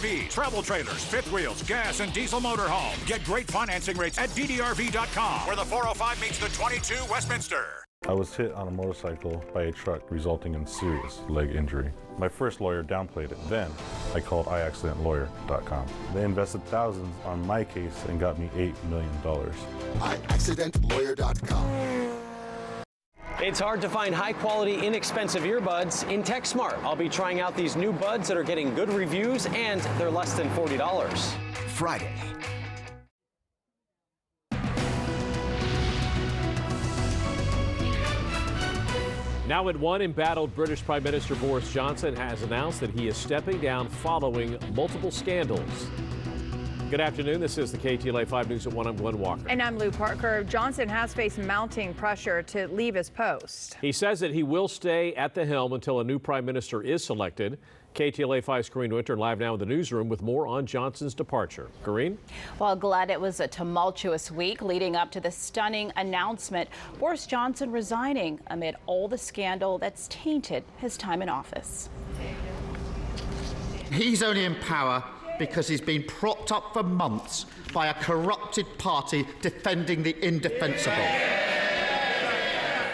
Travel trailers, fifth wheels, gas and diesel motorhome. Get great financing rates at ddrv.com, where the 405 meets the 22 Westminster. I was hit on a motorcycle by a truck, resulting in serious leg injury. My first lawyer downplayed it. Then I called iaccidentlawyer.com. They invested thousands on my case and got me $8 million. iaccidentlawyer.com. It's hard to find high-quality, inexpensive earbuds in TechSmart. I'll be trying out these new buds that are getting good reviews, and they're less than $40. Friday. Now at 1, embattled British Prime Minister Boris Johnson has announced that he is stepping down following multiple scandals. Good afternoon. This is the KTLA 5 News at 1. I'm Glenn Walker. And I'm Lou Parker. Johnson has faced mounting pressure to leave his post. He says that he will stay at the helm until a new prime minister is selected. KTLA 5's Corrine Winter live now in the newsroom with more on Johnson's departure. Corrine? Well, glad it was a tumultuous week leading up to the stunning announcement. Boris Johnson resigning amid all the scandal that's tainted his time in office. He's only in power because he's been propped up for months by a corrupted party defending the indefensible.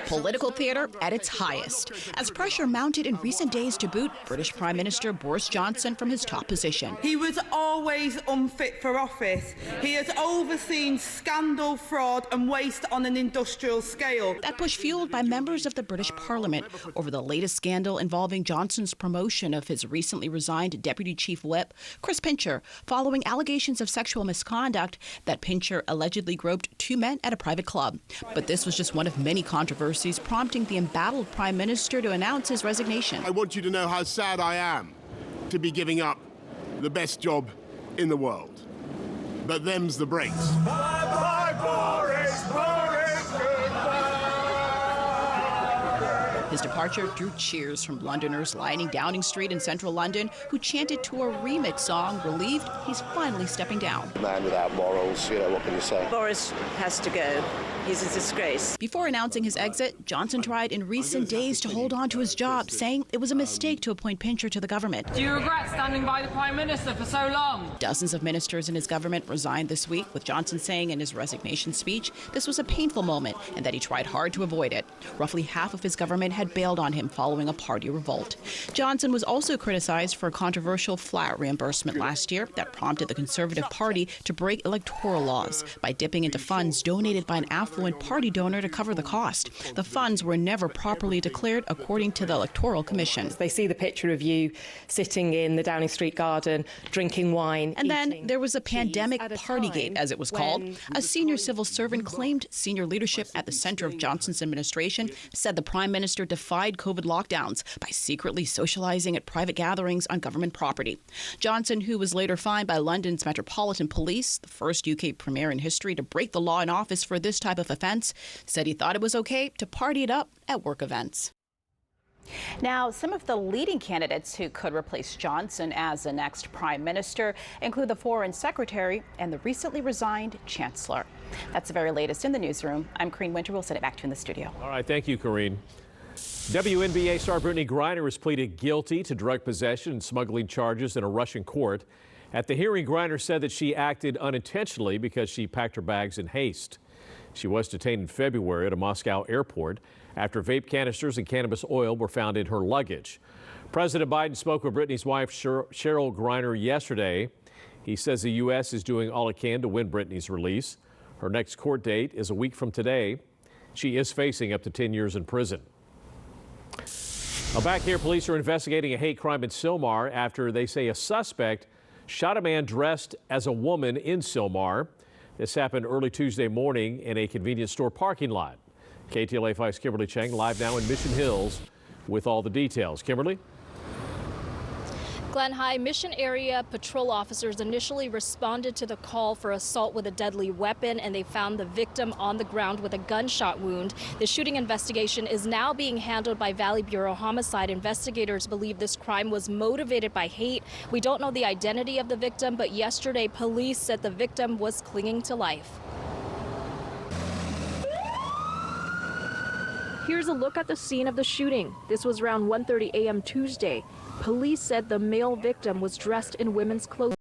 Political theater at its highest, as pressure mounted in recent days to boot British Prime Minister Boris Johnson from his top position. He was always unfit for office. He has overseen scandal, fraud and waste on an industrial scale. That push fueled by members of the British Parliament over the latest scandal involving Johnson's promotion of his recently resigned Deputy Chief Whip, Chris Pincher, following allegations of sexual misconduct that Pincher allegedly groped 2 men at a private club. But this was just one of many controversies prompting the embattled Prime Minister to announce his resignation. I want you to know how sad I am to be giving up the best job in the world. But them's the breaks. Bye-bye, Boris, Boris, goodbye. His departure drew cheers from Londoners lining Downing Street in central London who chanted to a remix song, relieved he's finally stepping down. Man without morals, what can you say? Boris has to go. He's a disgrace. Before announcing his exit, Johnson tried in recent days to hold on to his job, saying it was a mistake to appoint Pincher to the government. Do you regret standing by the Prime Minister for so long? Dozens of ministers in his government resigned this week, with Johnson saying in his resignation speech this was a painful moment and that he tried hard to avoid it. Roughly half of his government had bailed on him following a party revolt. Johnson was also criticized for a controversial flat reimbursement last year that prompted the Conservative Party to break electoral laws by dipping into funds donated by an affluent party donor to cover the cost. The funds were never properly declared according to the Electoral Commission. They see the picture of you sitting in the Downing Street garden, drinking wine. And then there was a pandemic partygate, as it was called. A senior civil servant claimed senior leadership at the center of Johnson's administration said the Prime Minister defied COVID lockdowns by secretly socializing at private gatherings on government property. Johnson, who was later fined by London's Metropolitan Police, the first UK premier in history to break the law in office for this type of offense, said he thought it was okay to party it up at work events. Now, some of the leading candidates who could replace Johnson as the next prime minister include the Foreign Secretary and the recently resigned Chancellor. That's the very latest in the newsroom. I'm Corrine Winter. We'll send it back to you in the studio. All right. Thank you, Corrine. WNBA star Brittany Griner has pleaded guilty to drug possession and smuggling charges in a Russian court. At the hearing, Griner said that she acted unintentionally because she packed her bags in haste. She was detained in February at a Moscow airport after vape canisters and cannabis oil were found in her luggage. President Biden spoke with Brittany's wife, Cheryl Griner, yesterday. He says the U.S. is doing all it can to win Brittany's release. Her next court date is a week from today. She is facing up to 10 years in prison. Now back here, police are investigating a hate crime in Sylmar after they say a suspect shot a man dressed as a woman in Sylmar. This happened early Tuesday morning in a convenience store parking lot. KTLA 5's Kimberly Chang live now in Mission Hills with all the details. Kimberly? Glen High Mission area patrol officers initially responded to the call for assault with a deadly weapon, and they found the victim on the ground with a gunshot wound. The shooting investigation is now being handled by Valley Bureau Homicide. Investigators believe this crime was motivated by hate. We don't know the identity of the victim, but yesterday police said the victim was clinging to life. Here's a look at the scene of the shooting. This was around 1:30 a.m. Tuesday. Police said the male victim was dressed in women's clothing.